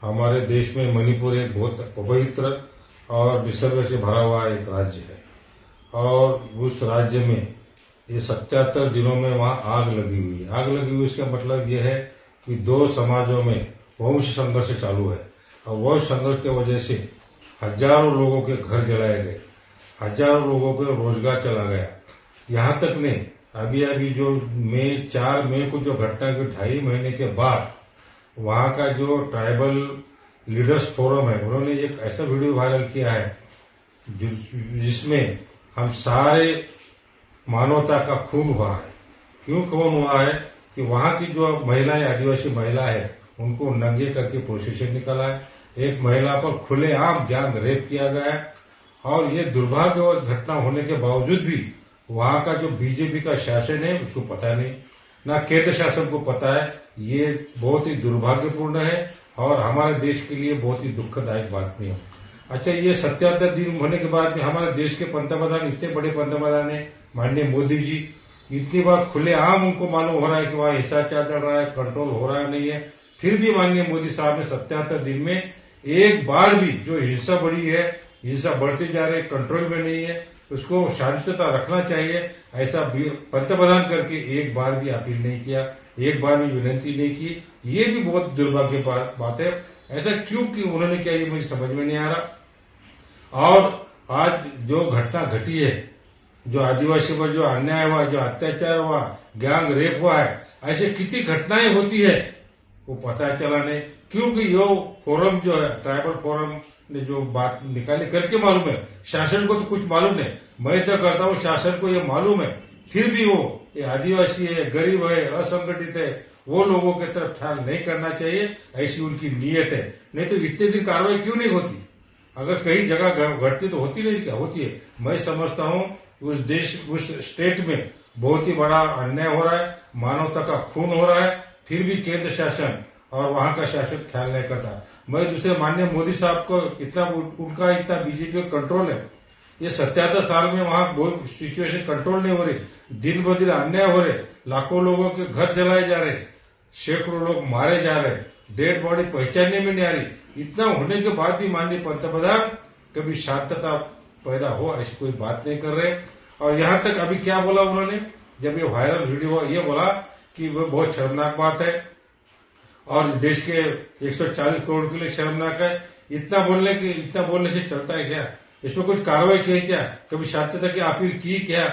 हमारे देश में मणिपुर एक बहुत पवित्र और निसर्ग से भरा हुआ एक राज्य है और उस राज्य में ये 77 दिनों में वहाँ आग लगी हुई है। आग लगी हुई इसका मतलब ये है कि दो समाजों में वंश संघर्ष चालू है और वंश संघर्ष की वजह से हजारों लोगों के घर जलाए गए, हजारों लोगों को रोजगार चला गया। यहाँ तक नहीं, अभी जो 4 मई को जो घटना के 2.5 महीने के बाद वहाँ का जो ट्राइबल लीडर्स फोरम है उन्होंने एक ऐसा वीडियो वायरल किया है जिसमें हम सारे मानवता का खून हुआ है। क्यों खून हुआ है कि वहाँ की जो महिलाएं, आदिवासी महिला है, उनको नंगे करके प्रोसेशन निकाला है। एक महिला पर खुलेआम गैंग रेप किया गया है और ये दुर्भाग्यवश घटना होने के बावजूद भी वहाँ का जो बीजेपी का शासन है उसको पता नहीं, ना केंद्र शासन को पता है। ये बहुत ही दुर्भाग्यपूर्ण है और हमारे देश के लिए बहुत ही दुखदायक बात नहीं है। अच्छा, ये 77 दिन होने के बाद में हमारे देश के पंतप्रधान, इतने बड़े पंतप्रधान है माननीय मोदी जी, इतनी बार खुलेआम उनको मालूम हो रहा है कि वहाँ हिंसाचार चल रहा है, कंट्रोल हो रहा नहीं है, फिर भी माननीय मोदी साहब ने 77 दिन में एक बार भी जो हिंसा बढ़ी है, हिंसा बढ़ती जा रही है, कंट्रोल में नहीं है, उसको शांतता रखना चाहिए, ऐसा पंतप्रधान करके एक बार भी अपील नहीं किया, एक बार भी विनती नहीं की। ये भी बहुत दुर्भाग्य बात है। ऐसा क्यों कि उन्होंने किया ये मुझे समझ में नहीं आ रहा। और आज जो घटना घटी है, जो आदिवासी पर जो अन्याय हुआ, जो अत्याचार हुआ, गैंग रेप हुआ है, ऐसे कितनी घटनाएं होती है वो पता चला नहीं। क्योंकि यो फोरम जो है, ट्राइबल फोरम ने जो बात निकाली करके मालूम है, शासन को तो कुछ मालूम नहीं। मैं तो करता हूँ शासन को ये मालूम है, फिर भी वो ये आदिवासी है, गरीब है, असंगठित है, वो लोगों की तरफ ख्याल नहीं करना चाहिए, ऐसी उनकी नीयत है। नहीं तो इतने दिन कार्रवाई क्यों नहीं होती? अगर कई जगह घटती तो होती नहीं, क्या होती है? मैं समझता हूँ उस स्टेट में बहुत ही बड़ा अन्याय हो रहा है, मानवता का खून हो रहा है, फिर भी केंद्र शासन और वहां का शासन ख्याल नहीं करता। मैं दूसरे माननीय मोदी साहब को उनका इतना बीजेपी का कंट्रोल है, ये 77 साल में वहां बहुत सिचुएशन कंट्रोल नहीं हो रही, दिन ब दिन अन्याय हो रहे, लाखों लोगों के घर जलाए जा रहे, सैकड़ों लोग मारे जा रहे, डेड बॉडी पहचानने में नहीं आ रही। इतना होने के बाद भी माननीय पंतप्रधान कभी शांतता पैदा हो ऐसी कोई बात नहीं कर रहे। और यहाँ तक अभी क्या बोला उन्होंने, जब ये वायरल वीडियो हुआ, ये बोला कि वो बहुत शर्मनाक बात है और देश के 140 करोड़ के लिए शर्मनाक है। इतना बोलने से चलता है क्या? इसमें कुछ कार्रवाई की है क्या? कभी शांतता की अपील की क्या?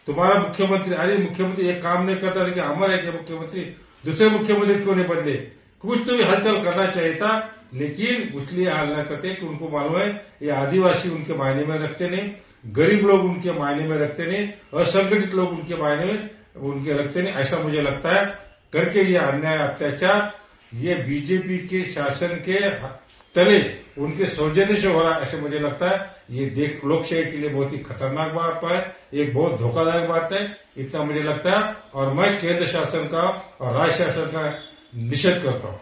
तुम्हारा मुख्यमंत्री, अरे मुख्यमंत्री एक काम नहीं करता था कि अमर है क्या मुख्यमंत्री? दूसरे मुख्यमंत्री क्यों नहीं बदले? कुछ तो भी हलचल करना चाहिए था, लेकिन उसलिए हाल न करते कि उनको मालूम है ये आदिवासी उनके मायने में रखते नहीं, गरीब लोग उनके मायने में रखते नहीं, असंगठित लोग उनके मायने में उनके रखते नहीं। ऐसा मुझे लगता है करके ये अन्याय, अत्याचार ये बीजेपी के शासन के तले उनके सौजन्य से हो रहा है, ऐसे मुझे लगता है। ये देख लोकशाही के लिए बहुत ही खतरनाक बात है, एक बहुत धोखादायक बात है, इतना मुझे लगता है। और मैं केंद्र शासन का और राज्य शासन का निषेध करता हूँ।